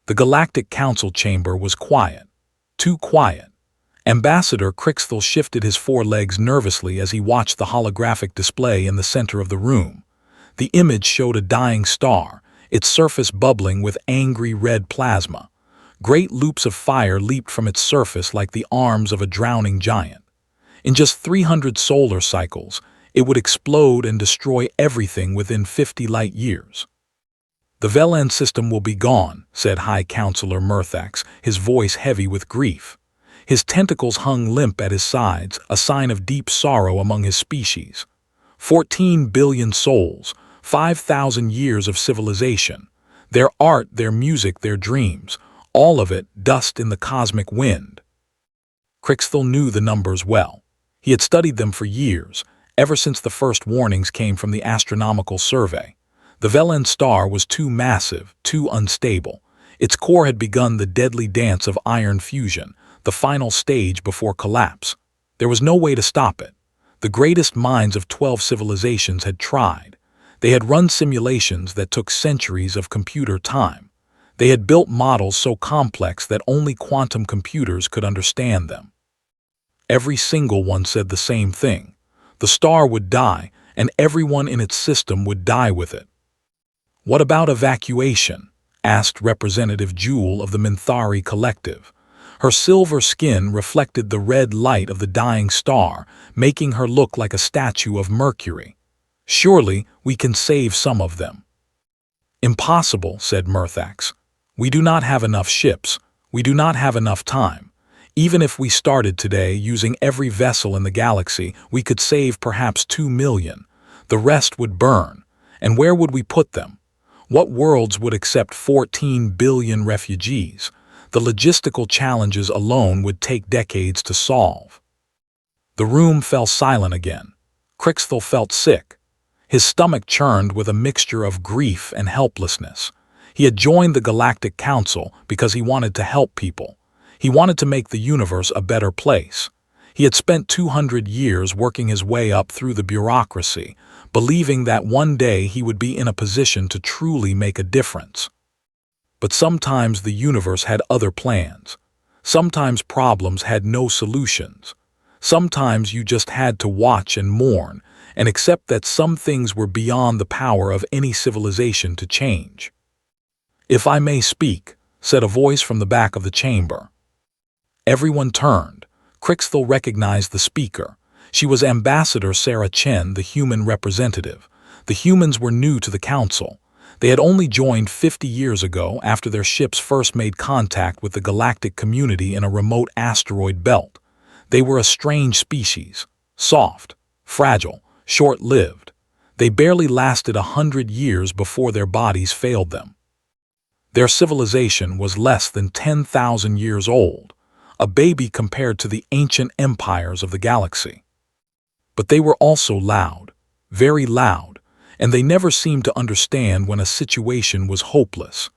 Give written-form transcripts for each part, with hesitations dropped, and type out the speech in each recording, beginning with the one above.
The Galactic Council chamber was quiet. Too quiet. Ambassador Crixthal shifted his forelegs nervously as he watched the holographic display in the center of the room. The image showed a dying star, its surface bubbling with angry red plasma. Great loops of fire leaped from its surface like the arms of a drowning giant. In just 300 solar cycles, it would explode and destroy everything within 50 light years. "The Velen system will be gone," said High Counselor Murthax, his voice heavy with grief. His tentacles hung limp at his sides, a sign of deep sorrow among his species. 14 billion souls, 5,000 years of civilization. Their art, their music, their dreams, all of it dust in the cosmic wind. Crixthal knew the numbers well. He had studied them for years, ever since the first warnings came from the astronomical survey. The Velen star was too massive, too unstable. Its core had begun the deadly dance of iron fusion, the final stage before collapse. There was no way to stop it. The greatest minds of 12 civilizations had tried. They had run simulations that took centuries of computer time. They had built models so complex that only quantum computers could understand them. Every single one said the same thing. The star would die, and everyone in its system would die with it. "What about evacuation?" asked Representative Jewel of the Minthari Collective. Her silver skin reflected the red light of the dying star, making her look like a statue of Mercury. "Surely we can save some of them." "Impossible," said Murthax. "We do not have enough ships. We do not have enough time. Even if we started today using every vessel in the galaxy, we could save perhaps 2 million. The rest would burn. And where would we put them? What worlds would accept 14 billion refugees? The logistical challenges alone would take decades to solve." The room fell silent again. Crixthal felt sick. His stomach churned with a mixture of grief and helplessness. He had joined the Galactic Council because he wanted to help people. He wanted to make the universe a better place. He had spent 200 years working his way up through the bureaucracy, believing that one day he would be in a position to truly make a difference. But sometimes the universe had other plans. Sometimes problems had no solutions. Sometimes you just had to watch and mourn, and accept that some things were beyond the power of any civilization to change. "If I may speak," said a voice from the back of the chamber. Everyone turned. Crixthal recognized the speaker. She was Ambassador Sarah Chen, the human representative. The humans were new to the council. They had only joined 50 years ago after their ships first made contact with the galactic community in a remote asteroid belt. They were a strange species, soft, fragile, short-lived. They barely lasted 100 years before their bodies failed them. Their civilization was less than 10,000 years old, a baby compared to the ancient empires of the galaxy. But they were also loud, very loud, and they never seemed to understand when a situation was hopeless.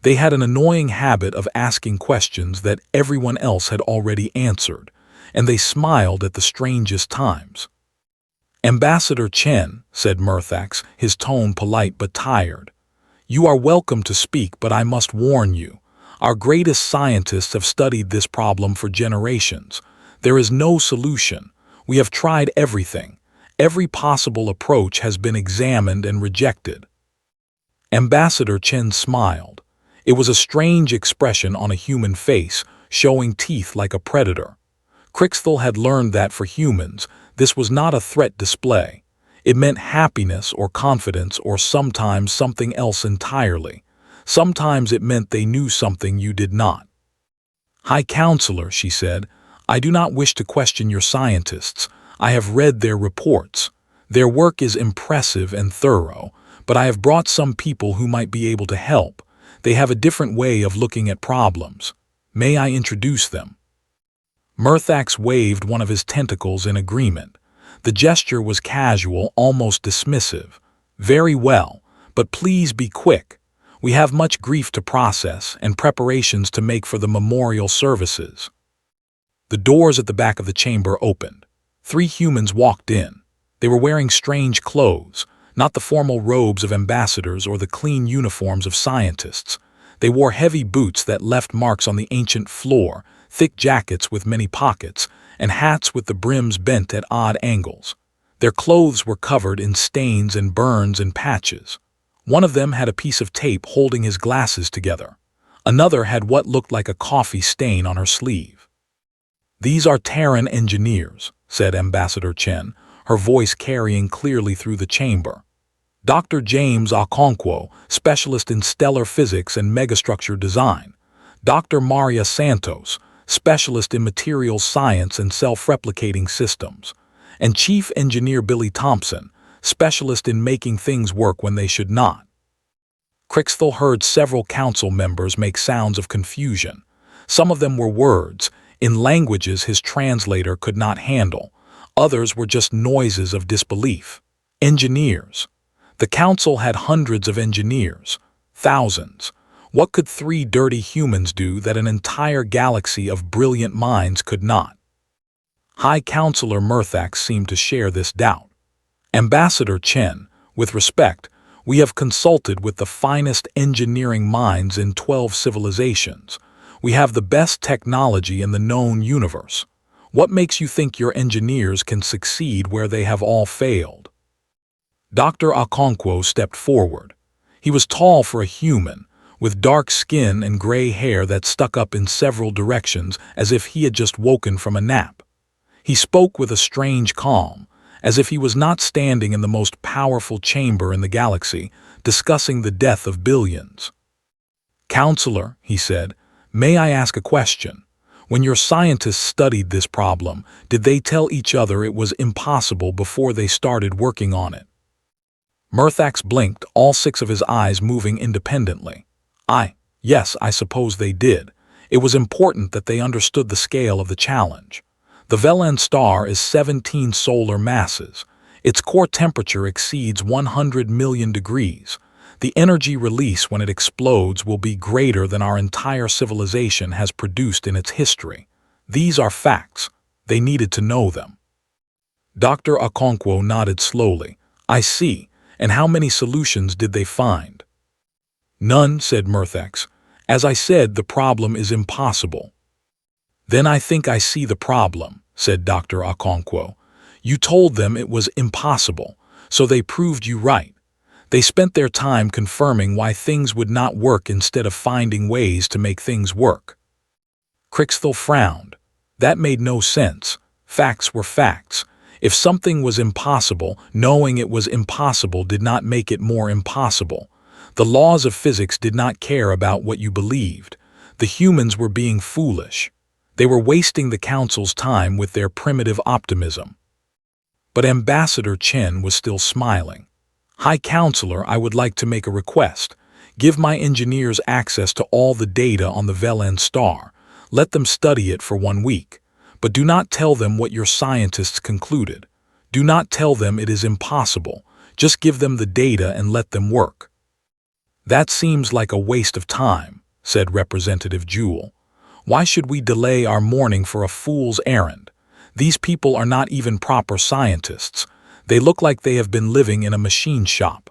They had an annoying habit of asking questions that everyone else had already answered, and they smiled at the strangest times. "Ambassador Chen," said Murthax, his tone polite but tired, "you are welcome to speak, but I must warn you. Our greatest scientists have studied this problem for generations. There is no solution. We have tried everything. Every possible approach has been examined and rejected." Ambassador Chen smiled. It was a strange expression on a human face, showing teeth like a predator. Crixthal had learned that for humans, this was not a threat display. It meant happiness or confidence or sometimes something else entirely. Sometimes it meant they knew something you did not. "High Counselor," she said, "I do not wish to question your scientists. I have read their reports. Their work is impressive and thorough, but I have brought some people who might be able to help. They have a different way of looking at problems. May I introduce them?" Murthax waved one of his tentacles in agreement. The gesture was casual, almost dismissive. "Very well, but please be quick. We have much grief to process and preparations to make for the memorial services." The doors at the back of the chamber opened. 3 humans walked in. They were wearing strange clothes, not the formal robes of ambassadors or the clean uniforms of scientists. They wore heavy boots that left marks on the ancient floor, thick jackets with many pockets, and hats with the brims bent at odd angles. Their clothes were covered in stains and burns and patches. One of them had a piece of tape holding his glasses together. Another had what looked like a coffee stain on her sleeve. "These are Terran engineers," said Ambassador Chen, her voice carrying clearly through the chamber. "Dr. James Okonkwo, specialist in stellar physics and megastructure design. Dr. Maria Santos, specialist in materials science and self-replicating systems. And Chief Engineer Billy Thompson, specialist in making things work when they should not." Crixthal heard several council members make sounds of confusion. Some of them were words, in languages his translator could not handle. Others were just noises of disbelief. Engineers. The council had hundreds of engineers. Thousands. What could 3 dirty humans do that an entire galaxy of brilliant minds could not? High Counselor Murthax seemed to share this doubt. "Ambassador Chen, with respect, we have consulted with the finest engineering minds in 12 civilizations. We have the best technology in the known universe. What makes you think your engineers can succeed where they have all failed?" Dr. Okonkwo stepped forward. He was tall for a human, with dark skin and gray hair that stuck up in several directions as if he had just woken from a nap. He spoke with a strange calm, as if he was not standing in the most powerful chamber in the galaxy, discussing the death of billions. "Counselor," he said, "may I ask a question? When your scientists studied this problem, did they tell each other it was impossible before they started working on it?" Murthax blinked, all 6 of his eyes moving independently. Yes, I suppose they did. It was important that they understood the scale of the challenge. The Velan star is 17 solar masses. Its core temperature exceeds 100 million degrees. The energy release when it explodes will be greater than our entire civilization has produced in its history. These are facts. They needed to know them. Dr. Okonkwo nodded slowly. "I see. And how many solutions did they find?" "None," said Murthax. "As I said, the problem is impossible." "Then I think I see the problem," said Dr. Okonkwo. "You told them it was impossible, so they proved you right. They spent their time confirming why things would not work instead of finding ways to make things work." Crixthal frowned. That made no sense. Facts were facts. If something was impossible, knowing it was impossible did not make it more impossible. The laws of physics did not care about what you believed. The humans were being foolish. They were wasting the council's time with their primitive optimism. But Ambassador Chen was still smiling. "High Counselor, I would like to make a request. Give my engineers access to all the data on the Velan star. Let them study it for 1 week. But do not tell them what your scientists concluded. Do not tell them it is impossible. Just give them the data and let them work." "That seems like a waste of time," said Representative Jewell. "Why should we delay our mourning for a fool's errand? These people are not even proper scientists. They look like they have been living in a machine shop."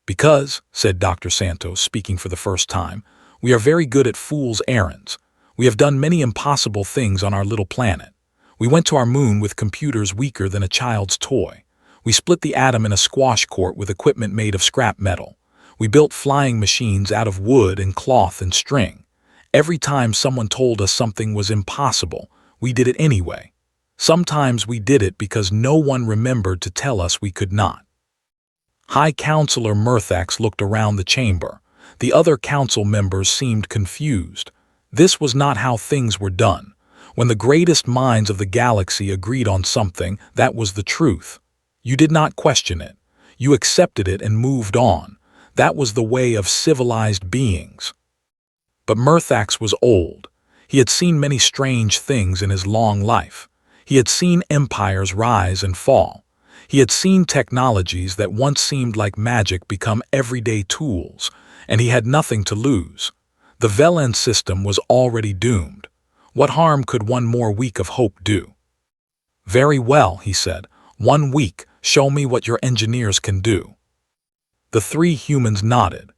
"Because," said Dr. Santos, speaking for the first time, "we are very good at fool's errands. We have done many impossible things on our little planet. We went to our moon with computers weaker than a child's toy. We split the atom in a squash court with equipment made of scrap metal. We built flying machines out of wood and cloth and string. Every time someone told us something was impossible, we did it anyway. Sometimes we did it because no one remembered to tell us we could not." High Counselor Murthax looked around the chamber. The other council members seemed confused. This was not how things were done. When the greatest minds of the galaxy agreed on something, that was the truth. You did not question it. You accepted it and moved on. That was the way of civilized beings. But Murthax was old. He had seen many strange things in his long life. He had seen empires rise and fall. He had seen technologies that once seemed like magic become everyday tools, and he had nothing to lose. The Velan system was already doomed. What harm could 1 more week of hope do? "Very well," he said. 1 week, show me what your engineers can do." The 3 humans nodded.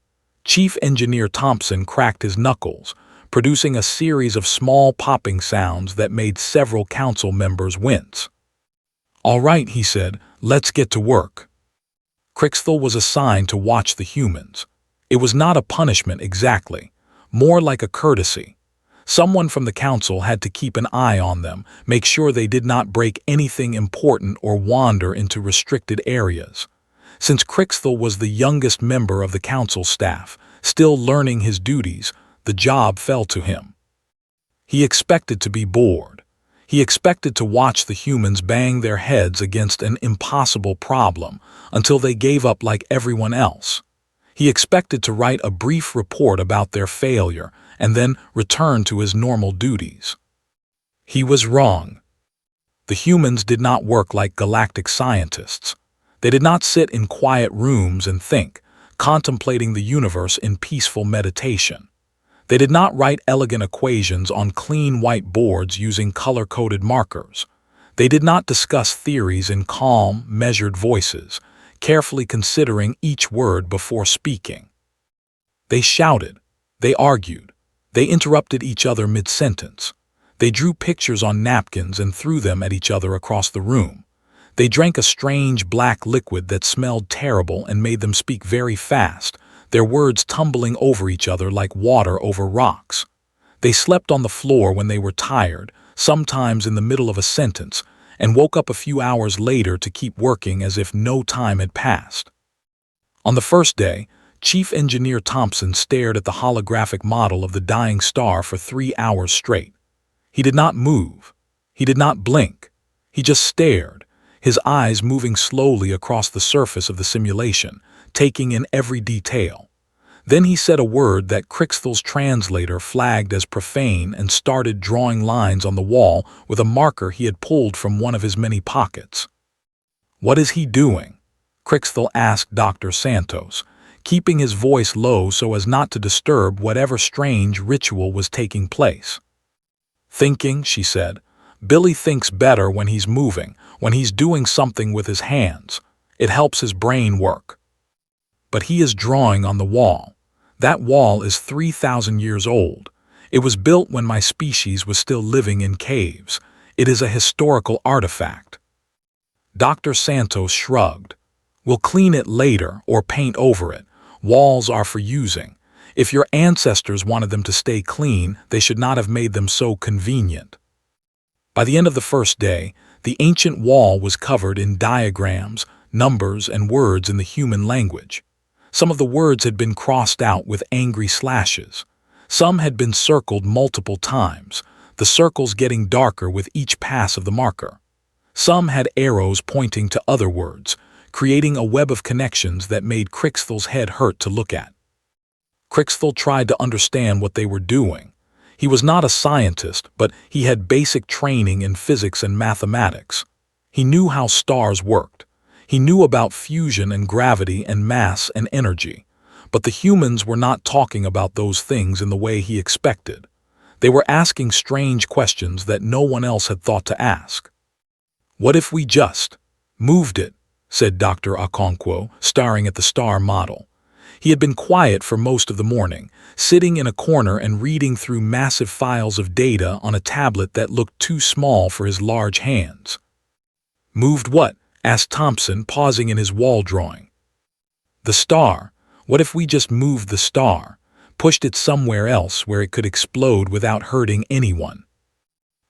Chief Engineer Thompson cracked his knuckles, producing a series of small popping sounds that made several council members wince. "All right," he said, "let's get to work." Crixthal was assigned to watch the humans. It was not a punishment exactly, more like a courtesy. Someone from the council had to keep an eye on them, make sure they did not break anything important or wander into restricted areas. Since Crixthal was the youngest member of the council staff, still learning his duties, the job fell to him. He expected to be bored. He expected to watch the humans bang their heads against an impossible problem until they gave up like everyone else. He expected to write a brief report about their failure and then return to his normal duties. He was wrong. The humans did not work like galactic scientists. They did not sit in quiet rooms and think, contemplating the universe in peaceful meditation. They did not write elegant equations on clean white boards using color-coded markers. They did not discuss theories in calm, measured voices, carefully considering each word before speaking. They shouted. They argued. They interrupted each other mid-sentence. They drew pictures on napkins and threw them at each other across the room. They drank a strange black liquid that smelled terrible and made them speak very fast, their words tumbling over each other like water over rocks. They slept on the floor when they were tired, sometimes in the middle of a sentence, and woke up a few hours later to keep working as if no time had passed. On the first day, Chief Engineer Thompson stared at the holographic model of the dying star for 3 hours straight. He did not move. He did not blink. He just stared, his eyes moving slowly across the surface of the simulation, taking in every detail. Then he said a word that Crixthal's translator flagged as profane and started drawing lines on the wall with a marker he had pulled from one of his many pockets. "What is he doing?" Crixthal asked Dr. Santos, keeping his voice low so as not to disturb whatever strange ritual was taking place. "Thinking," she said. "Billy thinks better when he's moving, when he's doing something with his hands. It helps his brain work." "But he is drawing on the wall. That wall is 3,000 years old. It was built when my species was still living in caves. It is a historical artifact." Dr. Santos shrugged. "We'll clean it later or paint over it. Walls are for using. If your ancestors wanted them to stay clean, they should not have made them so convenient." By the end of the first day, the ancient wall was covered in diagrams, numbers, and words in the human language. Some of the words had been crossed out with angry slashes. Some had been circled multiple times, the circles getting darker with each pass of the marker. Some had arrows pointing to other words, creating a web of connections that made Crixthal's head hurt to look at. Crixthal tried to understand what they were doing. He was not a scientist, but he had basic training in physics and mathematics. He knew how stars worked. He knew about fusion and gravity and mass and energy. But the humans were not talking about those things in the way he expected. They were asking strange questions that no one else had thought to ask. "What if we just moved it?" said Dr. Okonkwo, staring at the star model. He had been quiet for most of the morning, sitting in a corner and reading through massive files of data on a tablet that looked too small for his large hands. "Moved what?" asked Thompson, pausing in his wall drawing. "The star. What if we just moved the star, pushed it somewhere else where it could explode without hurting anyone?"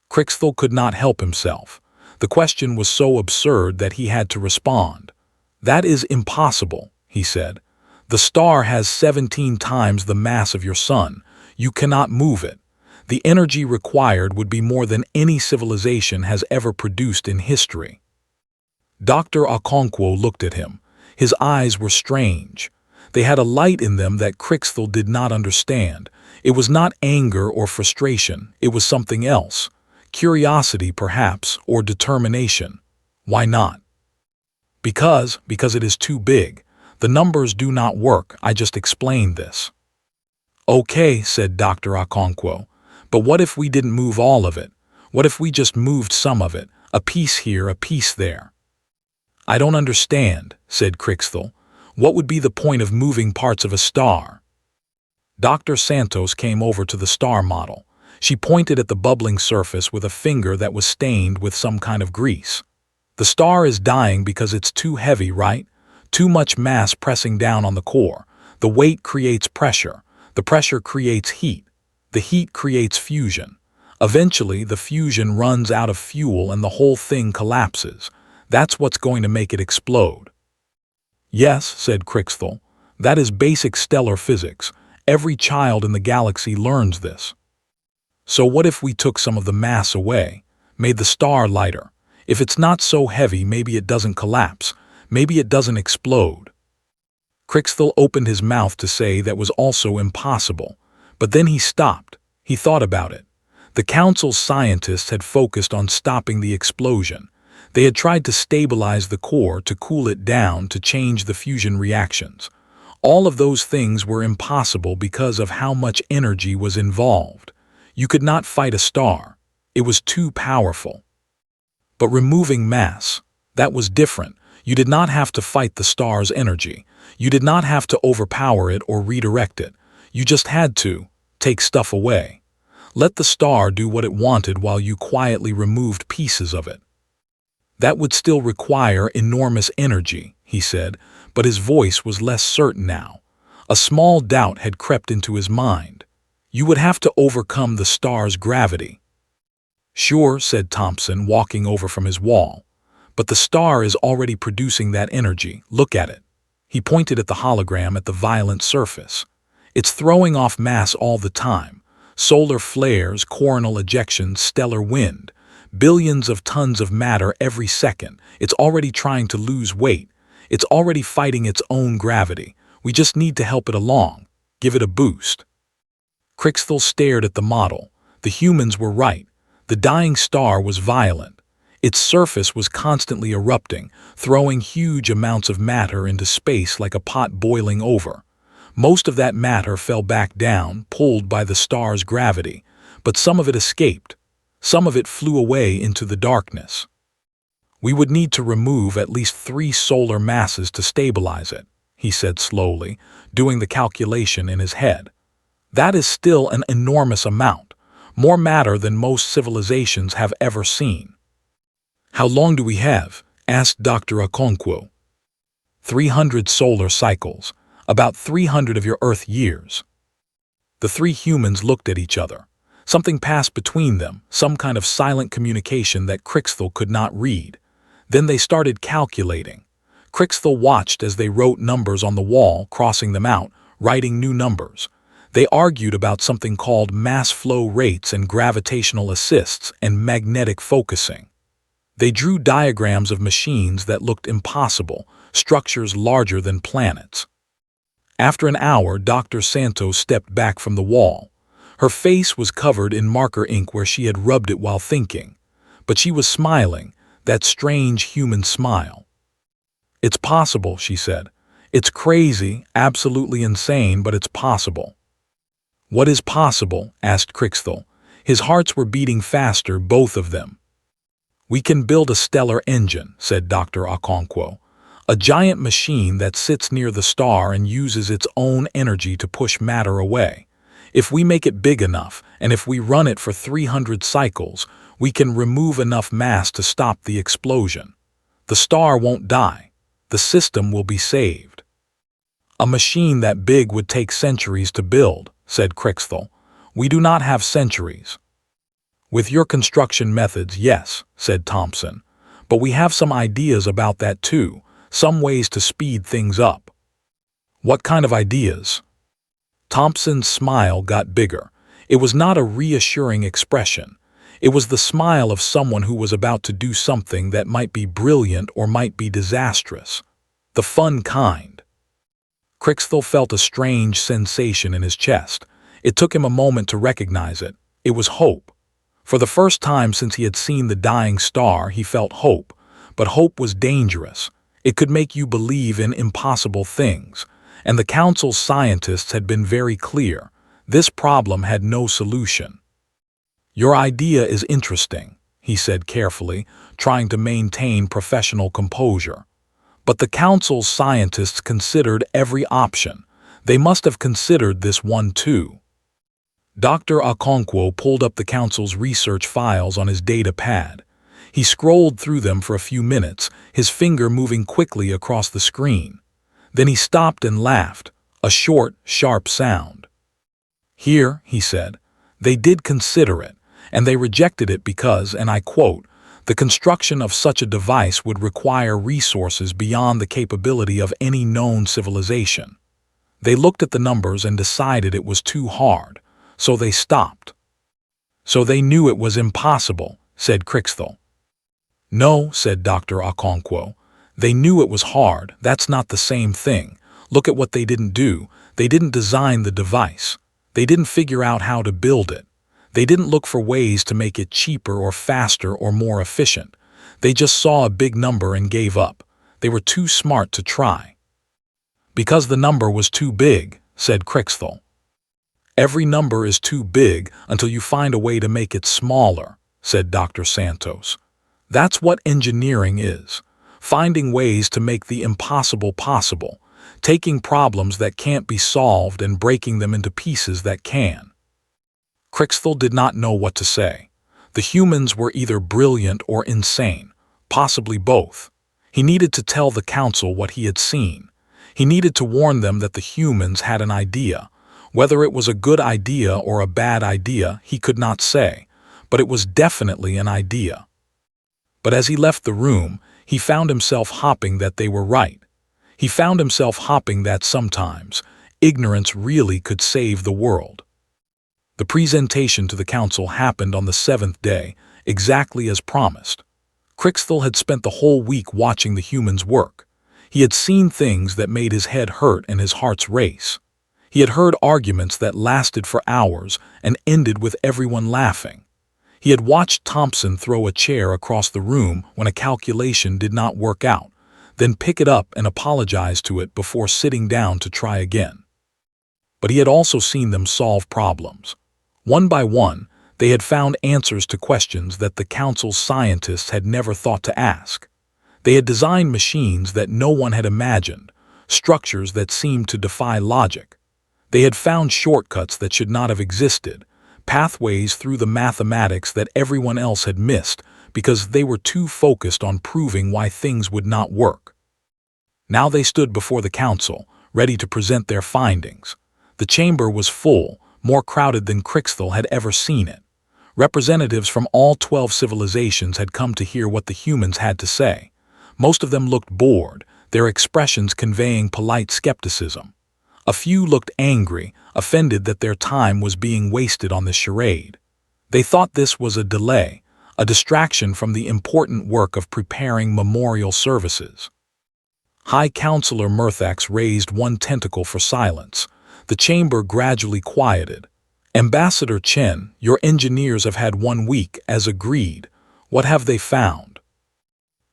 Crixthal could not help himself. The question was so absurd that he had to respond. "That is impossible," he said. "The star has 17 times the mass of your sun. You cannot move it. The energy required would be more than any civilization has ever produced in history." Dr. Okonkwo looked at him. His eyes were strange. They had a light in them that Crixthal did not understand. It was not anger or frustration. It was something else. Curiosity, perhaps, or determination. "Why not?" Because it is too big. The numbers do not work. I just explained this." "Okay," said Dr. Okonkwo. "But what if we didn't move all of it? What if we just moved some of it? A piece here, a piece there?" "I don't understand," said Crixthal. "What would be the point of moving parts of a star?" Dr. Santos came over to the star model. She pointed at the bubbling surface with a finger that was stained with some kind of grease. The star is dying because it's too heavy, right? Too much mass pressing down on the core. The weight creates pressure. The pressure creates heat. The heat creates fusion. Eventually, the fusion runs out of fuel and the whole thing collapses. That's what's going to make it explode. Yes, said Crixthal. That is basic stellar physics. Every child in the galaxy learns this. So what if we took some of the mass away, made the star lighter? If it's not so heavy, maybe it doesn't collapse. Maybe it doesn't explode. Crixthal opened his mouth to say that was also impossible, but then he stopped. He thought about it. The Council's scientists had focused on stopping the explosion. They had tried to stabilize the core, to cool it down, to change the fusion reactions. All of those things were impossible because of how much energy was involved. You could not fight a star. It was too powerful. But removing mass, that was different. You did not have to fight the star's energy. You did not have to overpower it or redirect it. You just had to take stuff away. Let the star do what it wanted while you quietly removed pieces of it. That would still require enormous energy, he said, but his voice was less certain now. A small doubt had crept into his mind. You would have to overcome the star's gravity. Sure, said Thompson, walking over from his wall. But the star is already producing that energy. Look at it. He pointed at the hologram at the violent surface. It's throwing off mass all the time. Solar flares, coronal ejections, stellar wind. Billions of tons of matter every second. It's already trying to lose weight. It's already fighting its own gravity. We just need to help it along. Give it a boost. Crixthal stared at the model. The humans were right. The dying star was violent. Its surface was constantly erupting, throwing huge amounts of matter into space like a pot boiling over. Most of that matter fell back down, pulled by the star's gravity, but some of it escaped. Some of it flew away into the darkness. We would need to remove at least 3 solar masses to stabilize it, he said slowly, doing the calculation in his head. That is still an enormous amount, more matter than most civilizations have ever seen. How long do we have? Asked Dr. Okonkwo. 300 solar cycles, about 300 of your Earth years. The 3 humans looked at each other. Something passed between them, some kind of silent communication that Crixthal could not read. Then they started calculating. Crixthal watched as they wrote numbers on the wall, crossing them out, writing new numbers. They argued about something called mass flow rates and gravitational assists and magnetic focusing. They drew diagrams of machines that looked impossible, structures larger than planets. After an hour, Dr. Santos stepped back from the wall. Her face was covered in marker ink where she had rubbed it while thinking. But she was smiling, that strange human smile. It's possible, she said. It's crazy, absolutely insane, but it's possible. What is possible? Asked Crixthal. His hearts were beating faster, both of them. We can build a stellar engine, said Dr. Okonkwo. A giant machine that sits near the star and uses its own energy to push matter away. If we make it big enough, and if we run it for 300 cycles, we can remove enough mass to stop the explosion. The star won't die. The system will be saved. A machine that big would take centuries to build, said Crixthal. We do not have centuries. With your construction methods, yes, said Thompson. But we have some ideas about that too, some ways to speed things up. What kind of ideas? Thompson's smile got bigger. It was not a reassuring expression. It was the smile of someone who was about to do something that might be brilliant or might be disastrous. The fun kind. Crixthal felt a strange sensation in his chest. It took him a moment to recognize it. It was hope. For the first time since he had seen the dying star, he felt hope. But hope was dangerous. It could make you believe in impossible things. And the Council's scientists had been very clear. This problem had no solution. Your idea is interesting, he said carefully, trying to maintain professional composure. But the Council's scientists considered every option. They must have considered this one too. Dr. Okonkwo pulled up the council's research files on his data pad. He scrolled through them for a few minutes, his finger moving quickly across the screen. Then he stopped and laughed, a short, sharp sound. "Here," he said, "they did consider it, and they rejected it because, and I quote, the construction of such a device would require resources beyond the capability of any known civilization. They looked at the numbers and decided it was too hard, so they stopped." "So they knew it was impossible," said Crixthal. "No," said Dr. Okonkwo. "They knew it was hard. That's not the same thing. Look at what they didn't do. They didn't design the device. They didn't figure out how to build it. They didn't look for ways to make it cheaper or faster or more efficient. They just saw a big number and gave up. They were too smart to try." "Because the number was too big," said Crixthal. "Every number is too big until you find a way to make it smaller," said Dr. Santos. "That's what engineering is. Finding ways to make the impossible possible, taking problems that can't be solved and breaking them into pieces that can." Crixthal did not know what to say. The humans were either brilliant or insane, possibly both. He needed to tell the council what he had seen. He needed to warn them that the humans had an idea. Whether it was a good idea or a bad idea, he could not say, but it was definitely an idea. But as he left the room, he found himself hoping that they were right. He found himself hoping that sometimes ignorance really could save the world. The presentation to the council happened on the 7th day, exactly as promised. Crixthal had spent the whole week watching the humans work. He had seen things that made his head hurt and his heart's race. He had heard arguments that lasted for hours and ended with everyone laughing. He had watched Thompson throw a chair across the room when a calculation did not work out, then pick it up and apologize to it before sitting down to try again. But he had also seen them solve problems. One by one, they had found answers to questions that the council's scientists had never thought to ask. They had designed machines that no one had imagined, structures that seemed to defy logic. They had found shortcuts that should not have existed, pathways through the mathematics that everyone else had missed because they were too focused on proving why things would not work. Now they stood before the council, ready to present their findings. The chamber was full, more crowded than Crixthal had ever seen it. Representatives from all 12 civilizations had come to hear what the humans had to say. Most of them looked bored, their expressions conveying polite skepticism. A few looked angry, offended that their time was being wasted on this charade. They thought this was a delay, a distraction from the important work of preparing memorial services. High Counselor Murthax raised one tentacle for silence. The chamber gradually quieted. "Ambassador Chen, your engineers have had 1 week, as agreed. What have they found?"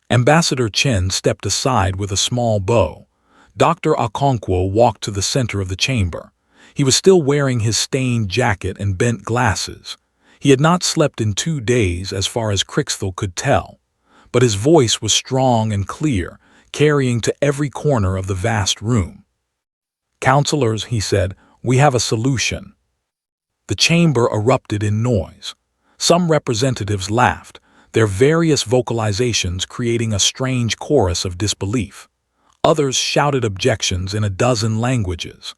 Ambassador Chen stepped aside with a small bow. Dr. Okonkwo walked to the center of the chamber. He was still wearing his stained jacket and bent glasses. He had not slept in 2 days, as far as Crixthal could tell. But his voice was strong and clear, carrying to every corner of the vast room. "Counselors," he said, "we have a solution." The chamber erupted in noise. Some representatives laughed, their various vocalizations creating a strange chorus of disbelief. Others shouted objections in a dozen languages.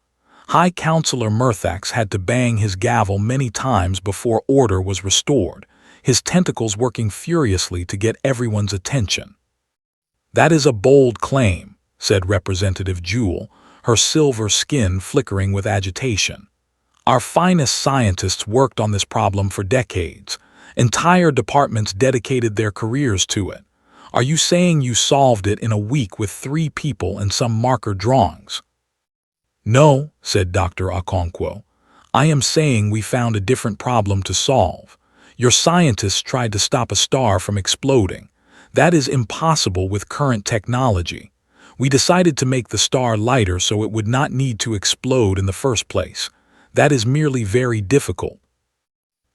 High Counselor Murthax had to bang his gavel many times before order was restored, his tentacles working furiously to get everyone's attention. "That is a bold claim," said Representative Jewel, her silver skin flickering with agitation. "Our finest scientists worked on this problem for decades. Entire departments dedicated their careers to it. Are you saying you solved it in a week with 3 people and some marker drawings?" "No," said Dr. Okonkwo. "I am saying we found a different problem to solve. Your scientists tried to stop a star from exploding. That is impossible with current technology. We decided to make the star lighter so it would not need to explode in the first place. That is merely very difficult."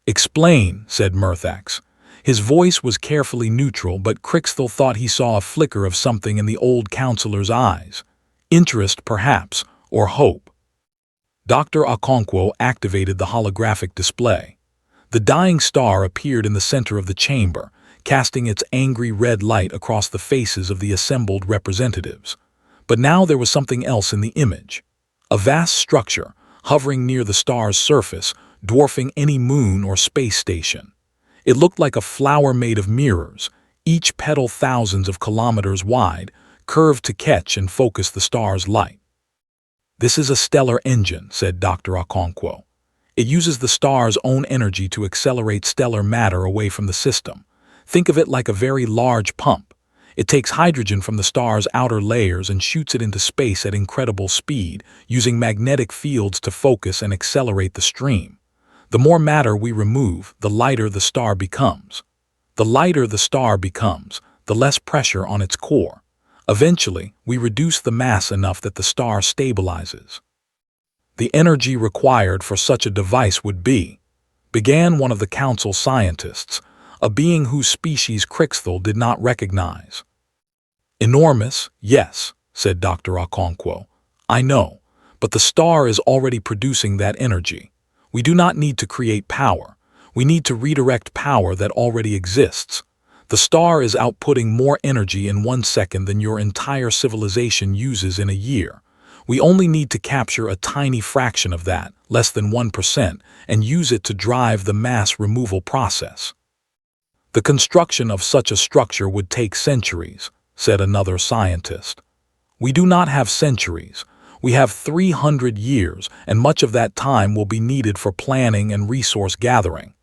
"Explain," said Murthax. His voice was carefully neutral, but Crixthal thought he saw a flicker of something in the old counselor's eyes. Interest, perhaps, or hope. Dr. Okonkwo activated the holographic display. The dying star appeared in the center of the chamber, casting its angry red light across the faces of the assembled representatives. But now there was something else in the image. A vast structure, hovering near the star's surface, dwarfing any moon or space station. It looked like a flower made of mirrors, each petal thousands of kilometers wide, curved to catch and focus the star's light. "This is a stellar engine," said Dr. Okonkwo. "It uses the star's own energy to accelerate stellar matter away from the system. Think of it like a very large pump. It takes hydrogen from the star's outer layers and shoots it into space at incredible speed, using magnetic fields to focus and accelerate the stream. The more matter we remove, the lighter the star becomes. The lighter the star becomes, the less pressure on its core. Eventually, we reduce the mass enough that the star stabilizes." "The energy required for such a device would be," began one of the council scientists, a being whose species Crixthal did not recognize. "Enormous, yes," said Dr. Okonkwo. "I know, but the star is already producing that energy. We do not need to create power. We need to redirect power that already exists. The star is outputting more energy in 1 second than your entire civilization uses in a year. We only need to capture a tiny fraction of that, less than 1%, and use it to drive the mass removal process." "The construction of such a structure would take centuries," said another scientist. "We do not have centuries. We have 300 years, and much of that time will be needed for planning and resource gathering."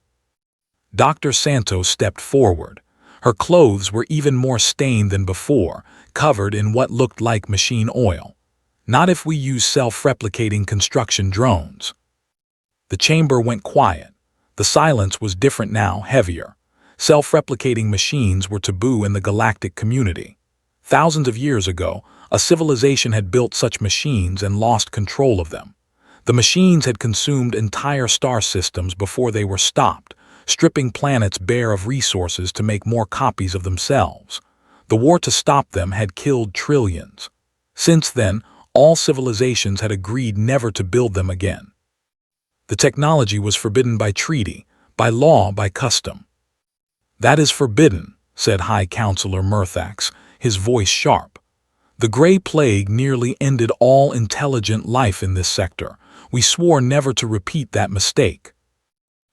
Dr. Santos stepped forward. Her clothes were even more stained than before, covered in what looked like machine oil. "Not if we use self-replicating construction drones." The chamber went quiet. The silence was different now, heavier. Self-replicating machines were taboo in the galactic community. Thousands of years ago, a civilization had built such machines and lost control of them. The machines had consumed entire star systems before they were stopped, stripping planets bare of resources to make more copies of themselves. The war to stop them had killed trillions. Since then, all civilizations had agreed never to build them again. The technology was forbidden by treaty, by law, by custom. "That is forbidden," said High Counselor Murthax, his voice sharp. "The Gray Plague nearly ended all intelligent life in this sector. We swore never to repeat that mistake."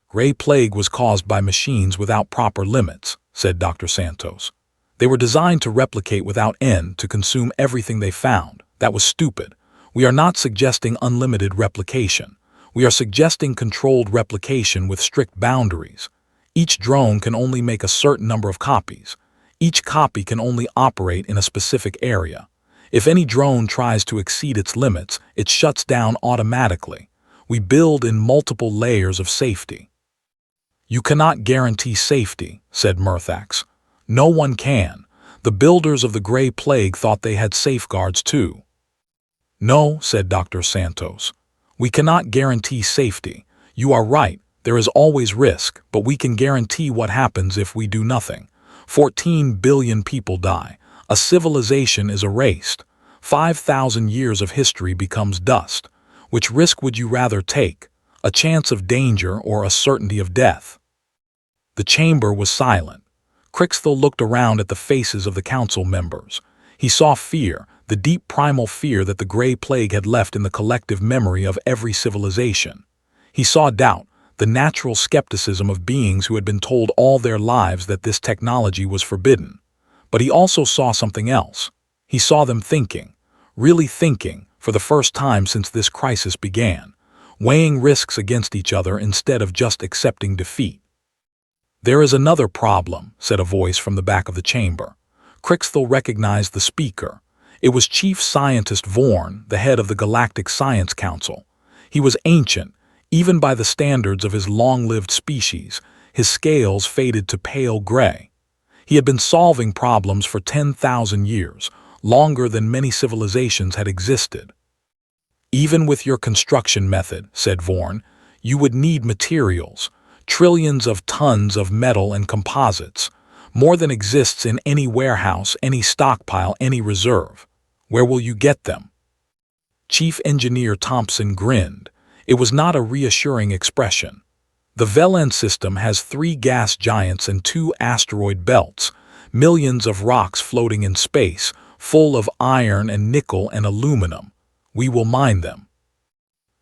"Gray Plague was caused by machines without proper limits," said Dr. Santos. "They were designed to replicate without end, to consume everything they found. That was stupid. We are not suggesting unlimited replication. We are suggesting controlled replication with strict boundaries. Each drone can only make a certain number of copies. Each copy can only operate in a specific area. If any drone tries to exceed its limits, it shuts down automatically. We build in multiple layers of safety." "You cannot guarantee safety," said Murthax. "No one can. The builders of the Gray Plague thought they had safeguards too." "No," said Dr. Santos. "We cannot guarantee safety. You are right, there is always risk, but we can guarantee what happens if we do nothing. 14 billion people die. A civilization is erased. 5,000 years of history becomes dust. Which risk would you rather take? A chance of danger or a certainty of death?" The chamber was silent. Crixthal looked around at the faces of the council members. He saw fear, the deep primal fear that the Gray Plague had left in the collective memory of every civilization. He saw doubt, the natural skepticism of beings who had been told all their lives that this technology was forbidden. But he also saw something else. He saw them thinking, really thinking, for the first time since this crisis began, weighing risks against each other instead of just accepting defeat. "There is another problem," said a voice from the back of the chamber. Crixthal recognized the speaker. It was Chief Scientist Vorn, the head of the Galactic Science Council. He was ancient, even by the standards of his long-lived species. His scales faded to pale gray. He had been solving problems for 10,000 years, longer than many civilizations had existed. "Even with your construction method," said Vorn, "you would need materials. Trillions of tons of metal and composites, more than exists in any warehouse, any stockpile, any reserve. Where will you get them?" Chief Engineer Thompson grinned. It was not a reassuring expression. The Velan system has 3 gas giants and 2 asteroid belts, millions of rocks floating in space, full of iron and nickel and aluminum. We will mine them.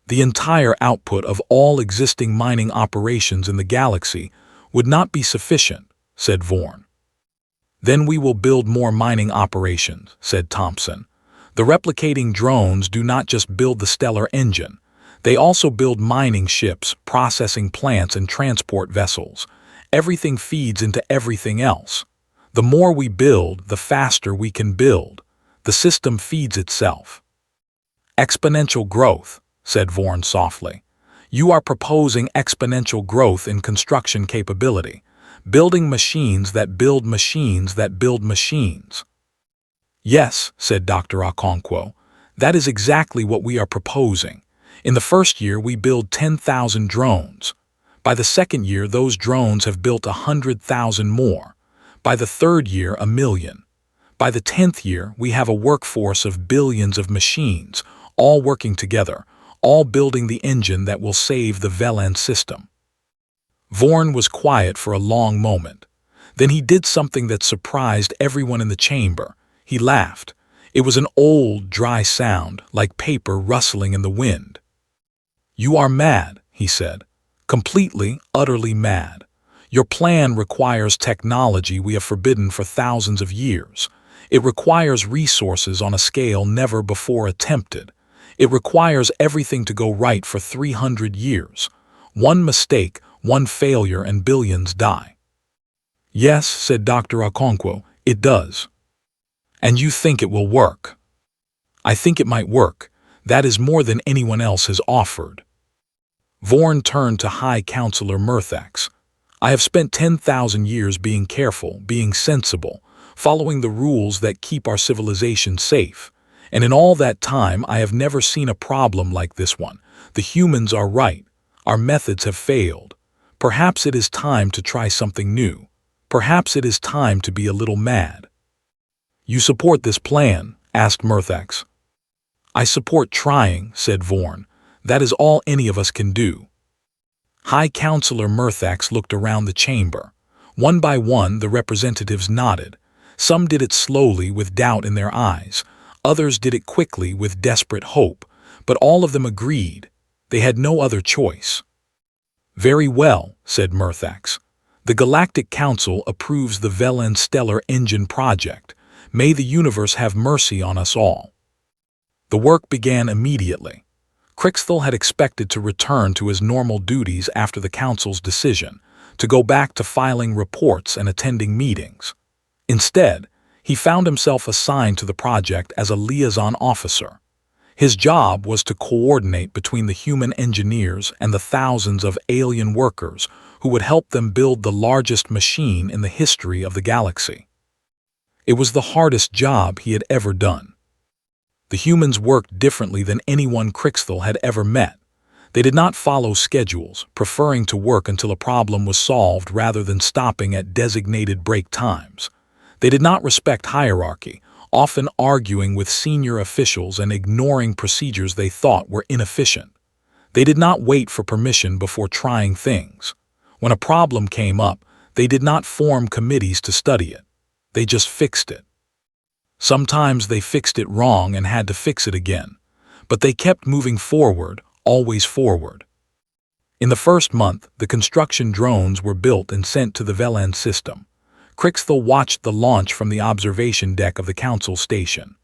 The entire output of all existing mining operations in the galaxy would not be sufficient, said Vorn. Then we will build more mining operations, said Thompson. The replicating drones do not just build the stellar engine. They also build mining ships, processing plants, and transport vessels. Everything feeds into everything else. The more we build, the faster we can build. The system feeds itself. Exponential growth, said Vorn softly. You are proposing exponential growth in construction capability, building machines that build machines that build machines. Yes, said Dr. Okonkwo, that is exactly what we are proposing. In the first year, we build 10,000 drones. By the second year, those drones have built 100,000 more. By the third year, 1,000,000. By the 10th year, we have a workforce of billions of machines, all working together, all building the engine that will save the Velan system. Vorn was quiet for a long moment. Then he did something that surprised everyone in the chamber. He laughed. It was an old, dry sound, like paper rustling in the wind. You are mad, he said. Completely, utterly mad. Your plan requires technology we have forbidden for thousands of years. It requires resources on a scale never before attempted. It requires everything to go right for 300 years. One mistake, one failure, and billions die. Yes, said Dr. Okonkwo, it does. And you think it will work? I think it might work. That is more than anyone else has offered. Vorn turned to High Counselor Murthax. I have spent 10,000 years being careful, being sensible, following the rules that keep our civilization safe. And in all that time, I have never seen a problem like this one. The humans are right. Our methods have failed. Perhaps it is time to try something new. Perhaps it is time to be a little mad. You support this plan? Asked Murthax. I support trying, said Vorn. That is all any of us can do. High Counselor Murthax looked around the chamber. One by one, the representatives nodded. Some did it slowly with doubt in their eyes. Others did it quickly with desperate hope. But all of them agreed. They had no other choice. Very well, said Murthax. The Galactic Council approves the Velan Stellar Engine project. May the universe have mercy on us all. The work began immediately. Crixthal had expected to return to his normal duties after the Council's decision, to go back to filing reports and attending meetings. Instead, he found himself assigned to the project as a liaison officer. His job was to coordinate between the human engineers and the thousands of alien workers who would help them build the largest machine in the history of the galaxy. It was the hardest job he had ever done. The humans worked differently than anyone Crixthal had ever met. They did not follow schedules, preferring to work until a problem was solved rather than stopping at designated break times. They did not respect hierarchy, often arguing with senior officials and ignoring procedures they thought were inefficient. They did not wait for permission before trying things. When a problem came up, they did not form committees to study it. They just fixed it. Sometimes they fixed it wrong and had to fix it again, but they kept moving forward, always forward. In the first month, the construction drones were built and sent to the Velan system. Crixthal watched the launch from the observation deck of the Council station.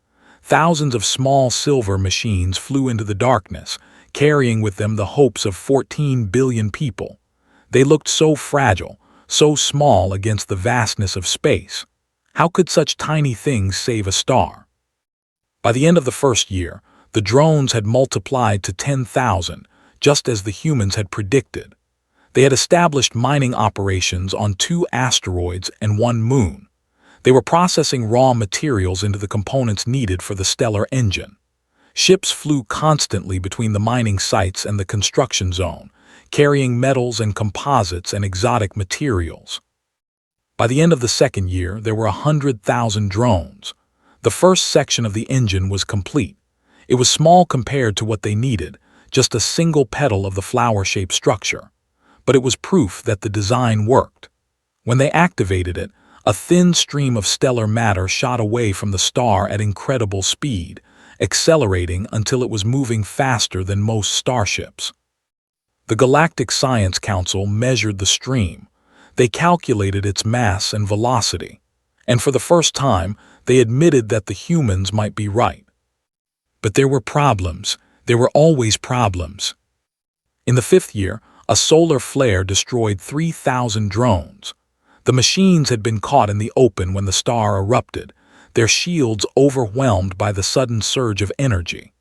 Thousands of small silver machines flew into the darkness, carrying with them the hopes of 14 billion people. They looked so fragile, so small against the vastness of space. How could such tiny things save a star? By the end of the first year, the drones had multiplied to 10,000, just as the humans had predicted. They had established mining operations on 2 asteroids and 1 moon. They were processing raw materials into the components needed for the stellar engine. Ships flew constantly between the mining sites and the construction zone, carrying metals and composites and exotic materials. By the end of the second year, there were 100,000 drones. The first section of the engine was complete. It was small compared to what they needed, just a single petal of the flower-shaped structure. But it was proof that the design worked. When they activated it, a thin stream of stellar matter shot away from the star at incredible speed, accelerating until it was moving faster than most starships. The Galactic Science Council measured the stream. They calculated its mass and velocity. And for the first time, they admitted that the humans might be right. But there were problems. There were always problems. In the 5th year, a solar flare destroyed 3,000 drones. The machines had been caught in the open when the star erupted, their shields overwhelmed by the sudden surge of energy.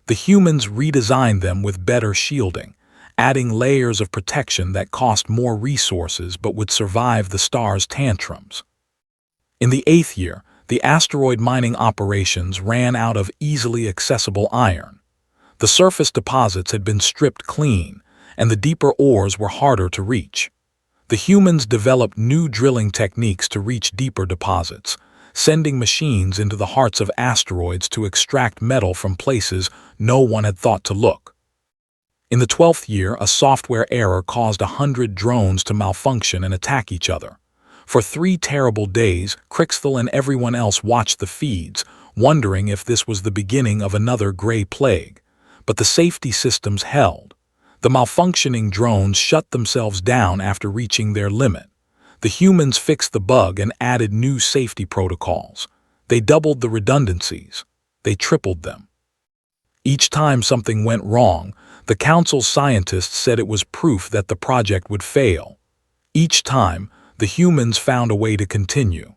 The humans redesigned them with better shielding, adding layers of protection that cost more resources but would survive the star's tantrums. In the 8th year, the asteroid mining operations ran out of easily accessible iron. The surface deposits had been stripped clean, and the deeper ores were harder to reach. The humans developed new drilling techniques to reach deeper deposits, sending machines into the hearts of asteroids to extract metal from places no one had thought to look. In the 12th year, a software error caused 100 drones to malfunction and attack each other. For 3 terrible days, Crixthal and everyone else watched the feeds, wondering if this was the beginning of another gray plague. But the safety systems held. The malfunctioning drones shut themselves down after reaching their limit. The humans fixed the bug and added new safety protocols. They doubled the redundancies. They tripled them. Each time something went wrong, the Council's scientists said it was proof that the project would fail. Each time, the humans found a way to continue.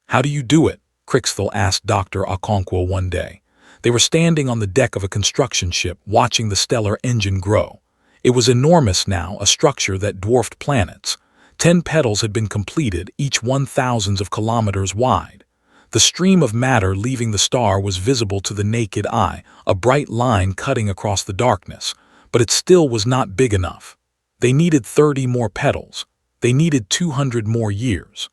"How do you do it?" Crixthal asked Dr. Okonkwo one day. They were standing on the deck of a construction ship, watching the stellar engine grow. It was enormous now, a structure that dwarfed planets. 10 petals had been completed, each 1,000 of kilometers wide. The stream of matter leaving the star was visible to the naked eye, a bright line cutting across the darkness. But it still was not big enough. They needed 30 more petals. They needed 200 more years.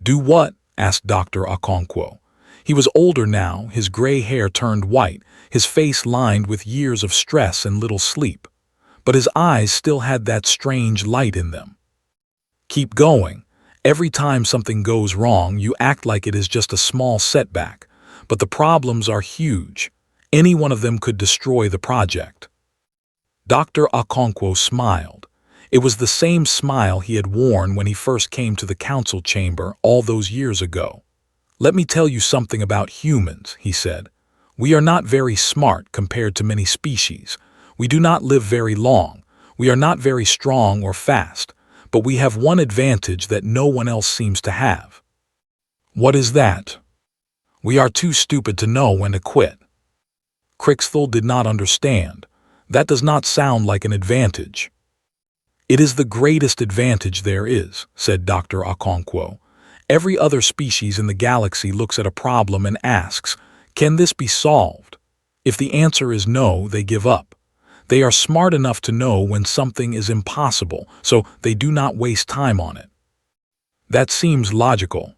"Do what?" asked Dr. Okonkwo. He was older now, his gray hair turned white, his face lined with years of stress and little sleep. But his eyes still had that strange light in them. "Keep going. Every time something goes wrong, you act like it is just a small setback. But the problems are huge. Any one of them could destroy the project." Dr. Okonkwo smiled. It was the same smile he had worn when he first came to the council chamber all those years ago. "Let me tell you something about humans," he said. "We are not very smart compared to many species. We do not live very long. We are not very strong or fast. But we have one advantage that no one else seems to have." "What is that?" "We are too stupid to know when to quit." Crixthal did not understand. That does not sound like an advantage. "It is the greatest advantage there is," said Dr. Okonkwo. "Every other species in the galaxy looks at a problem and asks, 'Can this be solved?' If the answer is no, they give up. They are smart enough to know when something is impossible, so they do not waste time on it." That seems logical.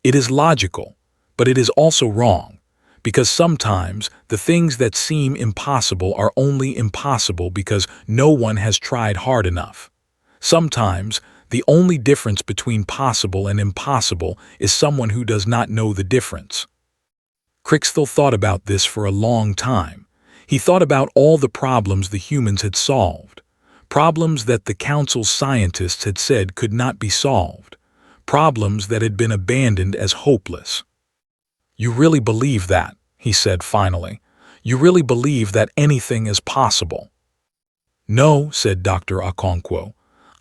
It is logical, but it is also wrong, because sometimes the things that seem impossible are only impossible because no one has tried hard enough. Sometimes, the only difference between possible and impossible is someone who does not know the difference. Crixthal thought about this for a long time. He thought about all the problems the humans had solved, problems that the Council's scientists had said could not be solved, problems that had been abandoned as hopeless. "You really believe that," he said finally. "You really believe that anything is possible?" "No," said Dr. Okonkwo.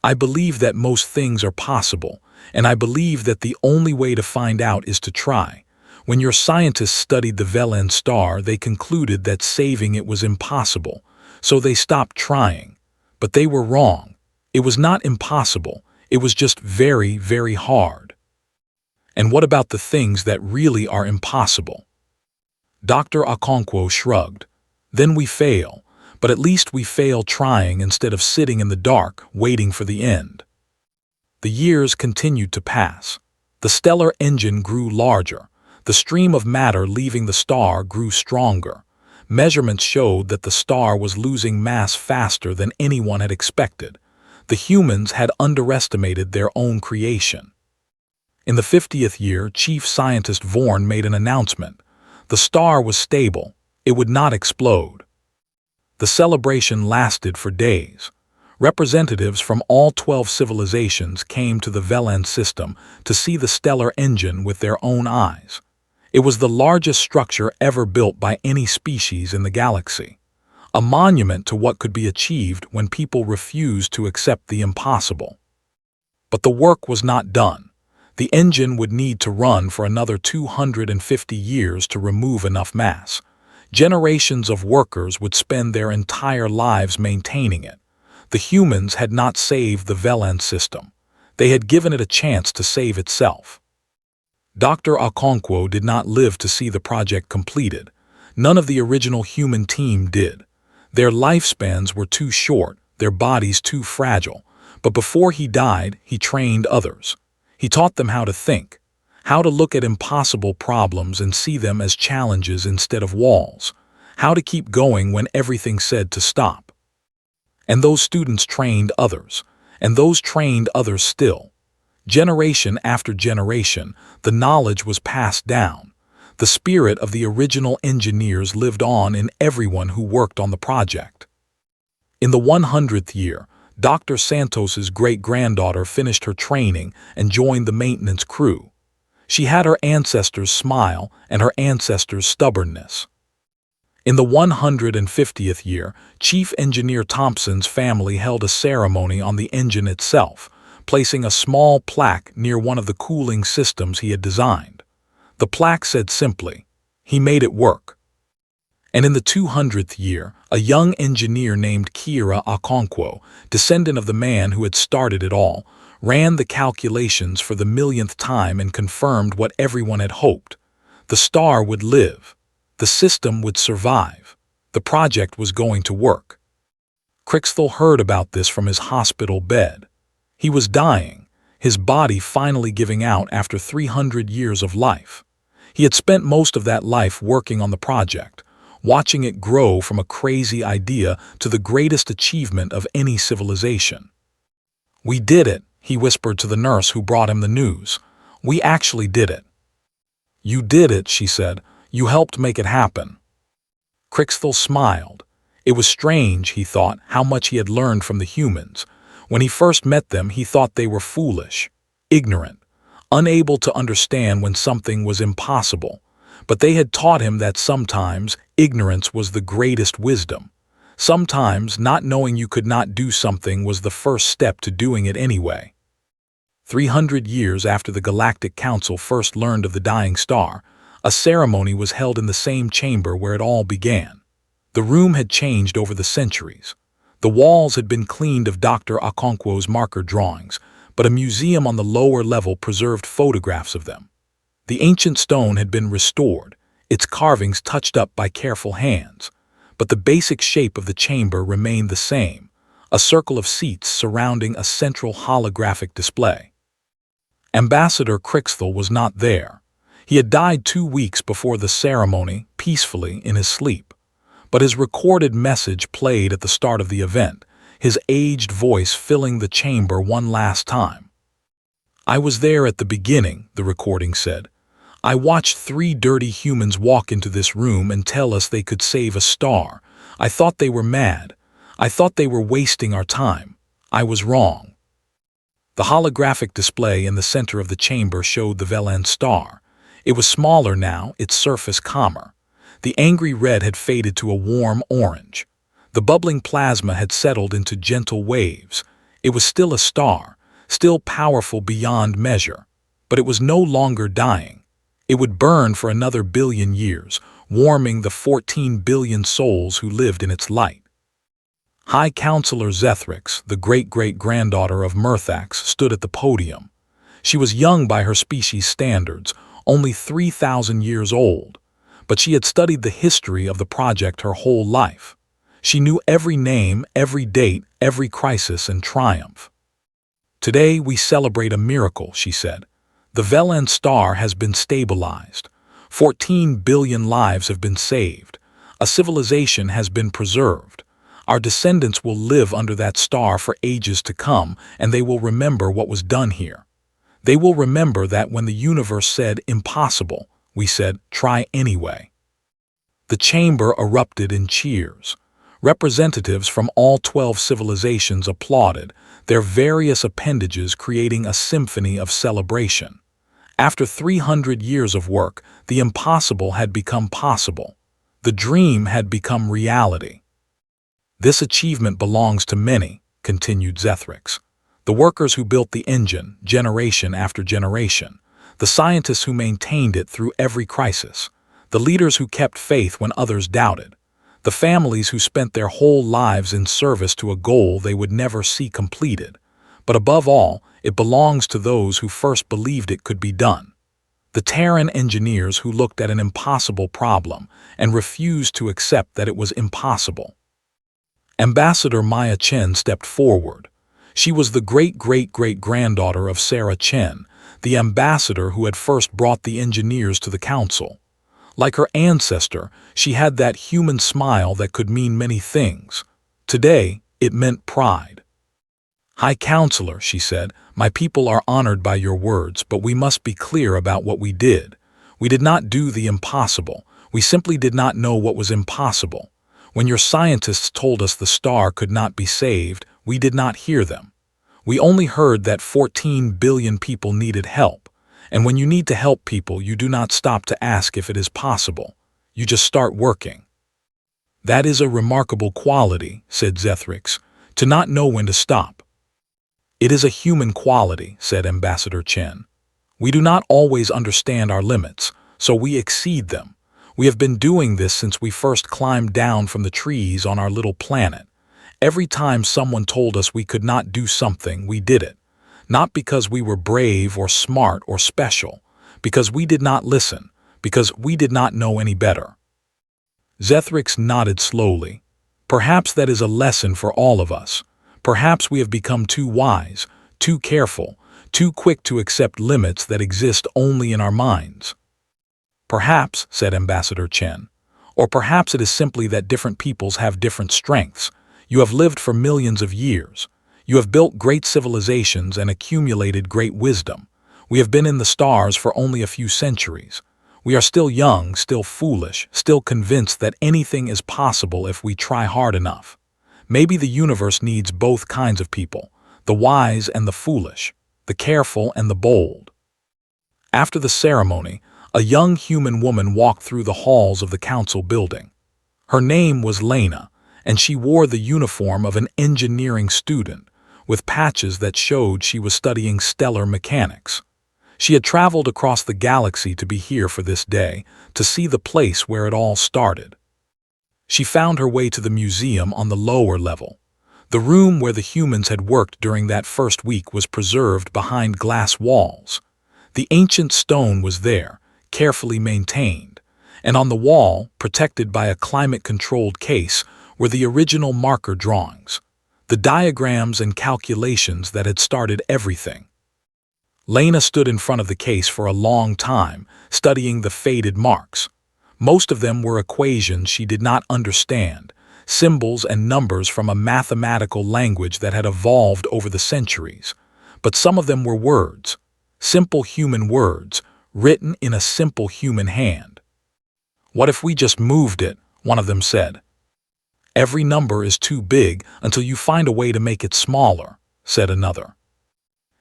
"I believe that most things are possible, and I believe that the only way to find out is to try. When your scientists studied the Velen star, they concluded that saving it was impossible, so they stopped trying. But they were wrong. It was not impossible. It was just very, very hard." "And what about the things that really are impossible?" Dr. Okonkwo shrugged. "Then we fail, but at least we fail trying instead of sitting in the dark, waiting for the end." The years continued to pass. The stellar engine grew larger. The stream of matter leaving the star grew stronger. Measurements showed that the star was losing mass faster than anyone had expected. The humans had underestimated their own creation. In the 50th year, Chief Scientist Vorn made an announcement. The star was stable. It would not explode. The celebration lasted for days. Representatives from all 12 civilizations came to the Velan system to see the stellar engine with their own eyes. It was the largest structure ever built by any species in the galaxy, a monument to what could be achieved when people refused to accept the impossible. But the work was not done. The engine would need to run for another 250 years to remove enough mass. Generations of workers would spend their entire lives maintaining it. The humans had not saved the Velan system. They had given it a chance to save itself. Dr. Okonkwo did not live to see the project completed. None of the original human team did. Their lifespans were too short, their bodies too fragile. But before he died, he trained others. He taught them how to think, how to look at impossible problems and see them as challenges instead of walls, how to keep going when everything said to stop. And those students trained others, and those trained others still. Generation after generation, the knowledge was passed down. The spirit of the original engineers lived on in everyone who worked on the project. In the 100th year, Dr. Santos's great-granddaughter finished her training and joined the maintenance crew. She had her ancestors' smile and her ancestors' stubbornness. In the 150th year, Chief Engineer Thompson's family held a ceremony on the engine itself, placing a small plaque near one of the cooling systems he had designed. The plaque said simply, "He made it work." And in the 200th year, a young engineer named Kira Okonkwo, descendant of the man who had started it all, ran the calculations for the millionth time and confirmed what everyone had hoped. The star would live. The system would survive. The project was going to work. Crixthal heard about this from his hospital bed. He was dying, his body finally giving out after 300 years of life. He had spent most of that life working on the project, watching it grow from a crazy idea to the greatest achievement of any civilization. "We did it," he whispered to the nurse who brought him the news. "We actually did it." "You did it," she said. "You helped make it happen." Crixthal smiled. It was strange, he thought, how much he had learned from the humans. When he first met them, he thought they were foolish, ignorant, unable to understand when something was impossible. But they had taught him that sometimes ignorance was the greatest wisdom. Sometimes not knowing you could not do something was the first step to doing it anyway. 300 years after the Galactic Council first learned of the dying star, a ceremony was held in the same chamber where it all began. The room had changed over the centuries. The walls had been cleaned of Dr. Okonkwo's marker drawings, but a museum on the lower level preserved photographs of them. The ancient stone had been restored, its carvings touched up by careful hands, but the basic shape of the chamber remained the same, a circle of seats surrounding a central holographic display. Ambassador Crixthal was not there. He had died 2 weeks before the ceremony, peacefully in his sleep. But his recorded message played at the start of the event, his aged voice filling the chamber one last time. "I was there at the beginning," the recording said. "I watched 3 dirty humans walk into this room and tell us they could save a star. I thought they were mad. I thought they were wasting our time. I was wrong." The holographic display in the center of the chamber showed the Velan star. It was smaller now, its surface calmer. The angry red had faded to a warm orange. The bubbling plasma had settled into gentle waves. It was still a star, still powerful beyond measure, but it was no longer dying. It would burn for another billion years, warming the 14 billion souls who lived in its light. High Counselor Zethrix, the great-great-granddaughter of Murthax, stood at the podium. She was young by her species standards, only 3,000 years old. But she had studied the history of the project her whole life. She knew every name, every date, every crisis and triumph. "Today we celebrate a miracle," she said. "The Velan star has been stabilized. 14 billion lives have been saved. A civilization has been preserved. Our descendants will live under that star for ages to come, and they will remember what was done here. They will remember that when the universe said impossible, we said try anyway. The chamber erupted in cheers. Representatives from all 12 civilizations applauded, their various appendages creating a symphony of celebration. After 300 years of work, the impossible had become possible. The dream had become reality. This achievement belongs to many, continued Zethrix. The workers who built the engine, generation after generation. The scientists who maintained it through every crisis. The leaders who kept faith when others doubted. The families who spent their whole lives in service to a goal they would never see completed. But above all, it belongs to those who first believed it could be done. The Terran engineers who looked at an impossible problem and refused to accept that it was impossible. Ambassador Maya Chen stepped forward. She was the great-great-great-granddaughter of Sarah Chen, the ambassador who had first brought the engineers to the council. Like her ancestor, she had that human smile that could mean many things. Today, it meant pride. "High Counselor," she said, "my people are honored by your words, but we must be clear about what we did. We did not do the impossible. We simply did not know what was impossible. When your scientists told us the star could not be saved, we did not hear them. We only heard that 14 billion people needed help. And when you need to help people, you do not stop to ask if it is possible. You just start working." "That is a remarkable quality," said Zethrix, "to not know when to stop." "It is a human quality," said Ambassador Chen. "We do not always understand our limits, so we exceed them. We have been doing this since we first climbed down from the trees on our little planet. Every time someone told us we could not do something, we did it. Not because we were brave or smart or special, because we did not listen, because we did not know any better." Zethrix nodded slowly. "Perhaps that is a lesson for all of us. Perhaps we have become too wise, too careful, too quick to accept limits that exist only in our minds." "Perhaps," said Ambassador Chen. "Or perhaps it is simply that different peoples have different strengths. You have lived for millions of years. You have built great civilizations and accumulated great wisdom. We have been in the stars for only a few centuries. We are still young, still foolish, still convinced that anything is possible if we try hard enough. Maybe the universe needs both kinds of people, the wise and the foolish, the careful and the bold." After the ceremony, a young human woman walked through the halls of the council building. Her name was Lena, and she wore the uniform of an engineering student, with patches that showed she was studying stellar mechanics. She had traveled across the galaxy to be here for this day, to see the place where it all started. She found her way to the museum on the lower level. The room where the humans had worked during that first week was preserved behind glass walls. The ancient stone was there, carefully maintained, and on the wall, protected by a climate-controlled case, were the original marker drawings, the diagrams and calculations that had started everything. Lena stood in front of the case for a long time, studying the faded marks. Most of them were equations she did not understand, symbols and numbers from a mathematical language that had evolved over the centuries. But some of them were words, simple human words, written in a simple human hand. "What if we just moved it?" one of them said. "Every number is too big until you find a way to make it smaller," said another.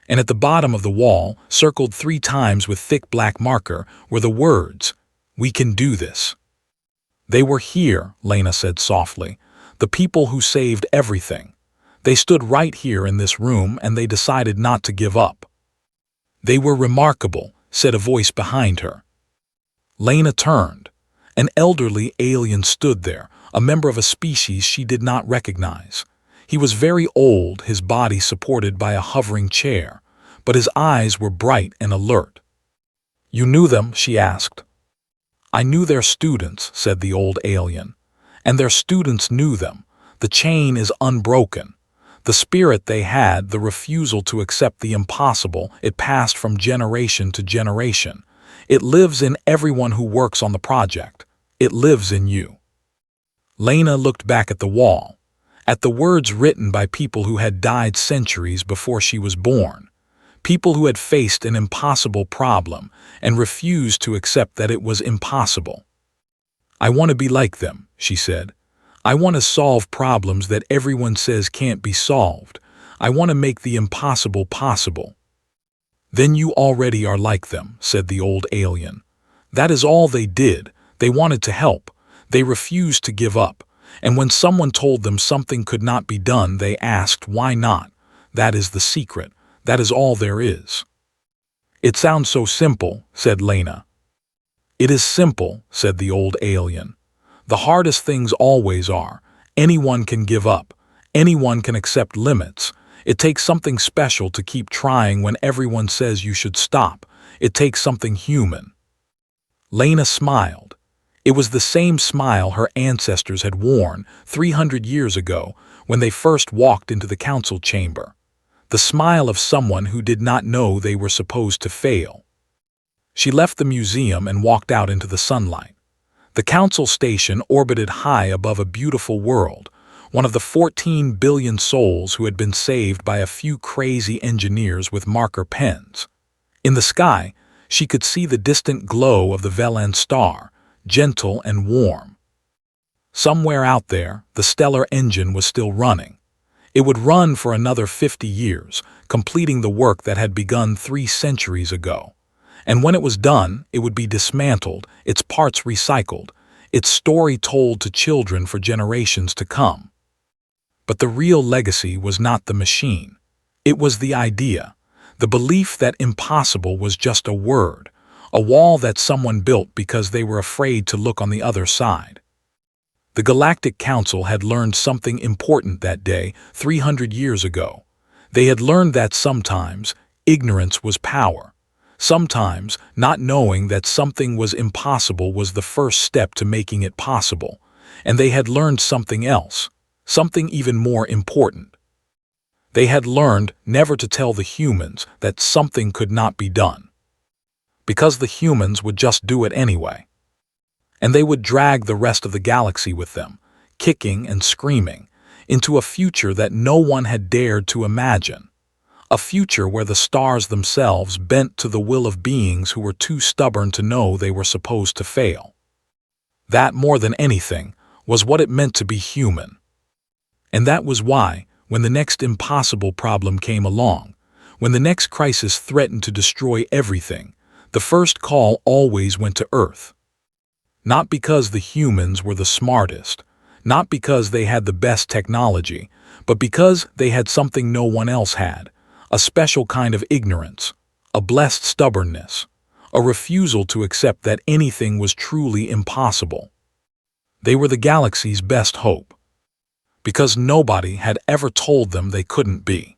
And at the bottom of the wall, circled 3 times with thick black marker, were the words, "We can do this." "They were here," Lena said softly, "the people who saved everything. They stood right here in this room and they decided not to give up." "They were remarkable," said a voice behind her. Lena turned. An elderly alien stood there, a member of a species she did not recognize. He was very old, his body supported by a hovering chair, but his eyes were bright and alert. "You knew them?" she asked. "I knew their students," said the old alien. "And their students knew them. The chain is unbroken. The spirit they had, the refusal to accept the impossible, it passed from generation to generation. It lives in everyone who works on the project. It lives in you." Lena looked back at the wall, at the words written by people who had died centuries before she was born, people who had faced an impossible problem and refused to accept that it was impossible. "I want to be like them," she said. "I want to solve problems that everyone says can't be solved. I want to make the impossible possible." "Then you already are like them," said the old alien. "That is all they did. They wanted to help. They refused to give up. And when someone told them something could not be done, they asked, why not? That is the secret. That is all there is." "It sounds so simple," said Lena. "It is simple," said the old alien. "The hardest things always are. Anyone can give up. Anyone can accept limits. It takes something special to keep trying when everyone says you should stop. It takes something human." Lena smiled. It was the same smile her ancestors had worn 300 years ago when they first walked into the council chamber. The smile of someone who did not know they were supposed to fail. She left the museum and walked out into the sunlight. The council station orbited high above a beautiful world, one of the 14 billion souls who had been saved by a few crazy engineers with marker pens. In the sky, she could see the distant glow of the Velan star, gentle and warm. Somewhere out there, the stellar engine was still running. It would run for another 50 years, completing the work that had begun 3 centuries ago. And when it was done, it would be dismantled, its parts recycled, its story told to children for generations to come. But the real legacy was not the machine. It was the idea, the belief that impossible was just a word, a wall that someone built because they were afraid to look on the other side. The Galactic Council had learned something important that day 300 years ago. They had learned that sometimes ignorance was power. Sometimes not knowing that something was impossible was the first step to making it possible. And they had learned something else, something even more important. They had learned never to tell the humans that something could not be done, because the humans would just do it anyway. And they would drag the rest of the galaxy with them, kicking and screaming, into a future that no one had dared to imagine. A future where the stars themselves bent to the will of beings who were too stubborn to know they were supposed to fail. That, more than anything, was what it meant to be human. And that was why, when the next impossible problem came along, when the next crisis threatened to destroy everything, the first call always went to Earth. Not because the humans were the smartest, not because they had the best technology, but because they had something no one else had, a special kind of ignorance, a blessed stubbornness, a refusal to accept that anything was truly impossible. They were the galaxy's best hope, because nobody had ever told them they couldn't be.